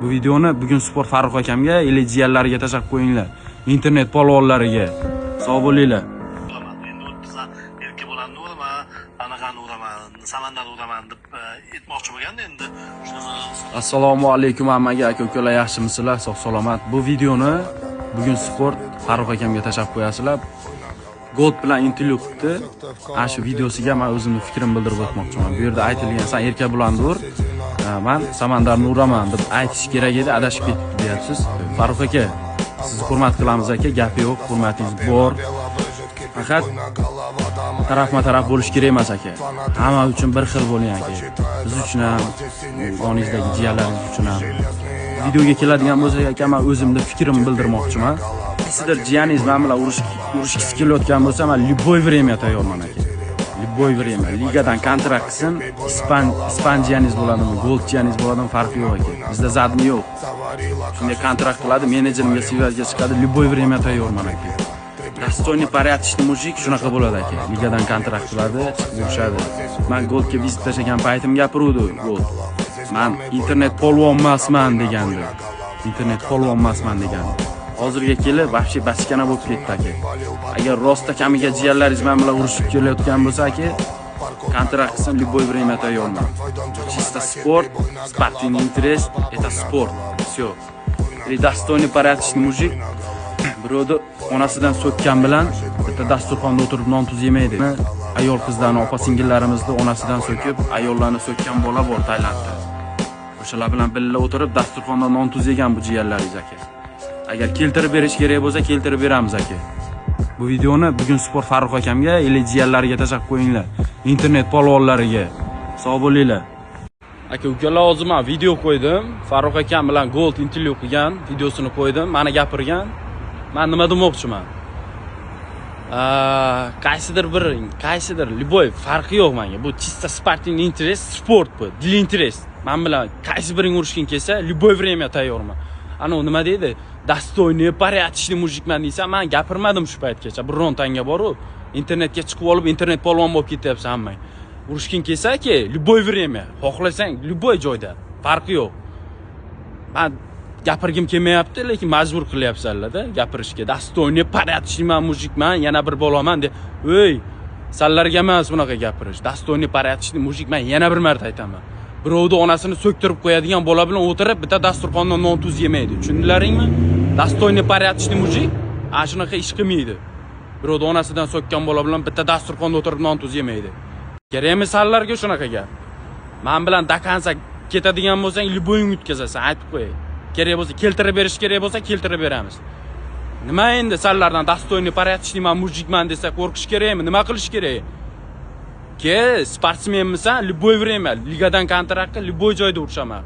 Bu videoni bugun Sport Farruh akamga, jiyanlariga tashlab qo'yinglar. Internet polvonlariga. Sog' bo'linglar. Endi o'ttiza erki bo'landi o'laman, anaqani o'laman, samandani o'laman deb aytmoqchi bo'lganda endi shunaqa. Assalomu alaykum hammaga, aka-ukalar, yaxshimisizlar? Sog' salomat. Bu videoni bugun Sport Farruh akamga tashlab qo'yasizlar. Gold bilan intervyu qildi. Ana shu videosiga men o'zimning fikrimni bildirib o'tmoqchiman. Bu yerda aytilgan, "Sen erkak bilan ur, men samandarni uraman" deb aytish kerak edi, adashib ketdi deyapsiz. Farruh aka, sizni hurmat qilamiz aka, gapi yo'q, hurmatingiz bor. Faqat tarafma-taraf bo'lish kerak emas aka. Hamma uchun bir xil bo'ling aka. Biz uchun ham, qoningizdagi jiyanlaringiz uchun ham. Videoga keladigan bo'lsak aka, men o'zimning fikrimni bildirmoqchiman. Sizlar jiyaningiz men bilan urushgisi kelayotgan bo'lsa, men любой время tayyorman aka. Любой время. Ligadan kontrakt qilsin, Ispanjiyaningiz bo'ladimi, Goldjiyaningiz bo'ladimi, farqi yo'q aka. Bizda zadmi yo'q. Shunday kontrakt qiladi, menejerimga svязga chiqadi, любой время tayyorman aka. Достойный порядочный mujik shunaqa bo'ladi aka. Ligadan kontrakt qiladi, chiqib yurishadi. Men Goldga vizit tashlagan paytim gapiruvdi Gold. Men internet polvon emasman degandi. Internet polvon emasman degandi. Hozirga kelib, vahshiy bachkana bo'lib ketdi aka. Agar rostda kamiga jiyanlaringiz men bilan urushib kelayotgan bo'lsa aka, kontrakt qilsin, любой время tayyorman. Чисто спорт, спортивный интерес, это спорт. Всё. И достойный порядочный mujik. Birovni onasidan so'kkan bilan bitta dasturxonda o'tirib non tuz yemaydi. Ayol qizlarni, opa-singillarimizni onasidan so'kib, ayollarni so'kkan bola bor Tailandda. O'shalar bilan birga o'tirib dasturxonda non tuz yegan bu jiyanlaringiz aka. Agar keltirib berish kerak bo'lsa, keltirib beramiz aka. Bu videoni bugun Sport Farruh akamga, jiyanlariga tashlab qo'yinglar. Internet polvonlariga. Sog' bo'linglar. Aka-ukalar, hozir men video qo'ydim. Farruh akam bilan Gold intervyu qilgan videosini qo'ydim. Meni gapirgan. Men nima demoqchiman? Qaysidir любой farqi yo'q menga. Bu чисто спортивный интерес, sport bu, dil interes. Men bilan qaysi biring urushgan kelsa, любой время tayyorman. Ana nima deydi? Достойный, порядочный mujikman deysa, men gapirmadim shu paytgacha. Birontanga bor-ku, internetga chiqib olib, internet polvon bo'lib ketyapsan hammang. Urushgan kelsa-ki, любой время, xohlasang, любой joyda, farqi yo'q. Men gapirgim kelmayapti, lekin majbur qilyapsanlar-da gapirishga. Достойный, порядочный mujikman, yana bir bolaman deb. Ey, sanlarga emas bunaqa gapirish. Достойный, порядочный mujikman, yana bir marta aytaman. Birovni onasini so'ktirib qo'yadigan bola bilan o'tirib, bitta dasturxondan non tuz yemaydi. Tushundilaringmi? Достойный, порядочный mujik ana shunaqa ish qilmaydi. Birovni onasidan so'kkan bola bilan bitta dasturxonda o'tirib non tuz yemaydi. Kerakmi sanlarga shunaqa gap? Men bilan dakansa ketadigan bo'lsang, любойing o'tkazasan, aytib qo'yay. Kerak bo'lsa, keltirib berish kerak bo'lsa, keltirib beramiz. Nima endi sanlardan достойный, порядочный mujikman desa qo'rqish kerakmi? Nima qilish kerak? Ke, sportsmenmisan, любой время, ligadan kontrakt qil, любой joyda urushaman.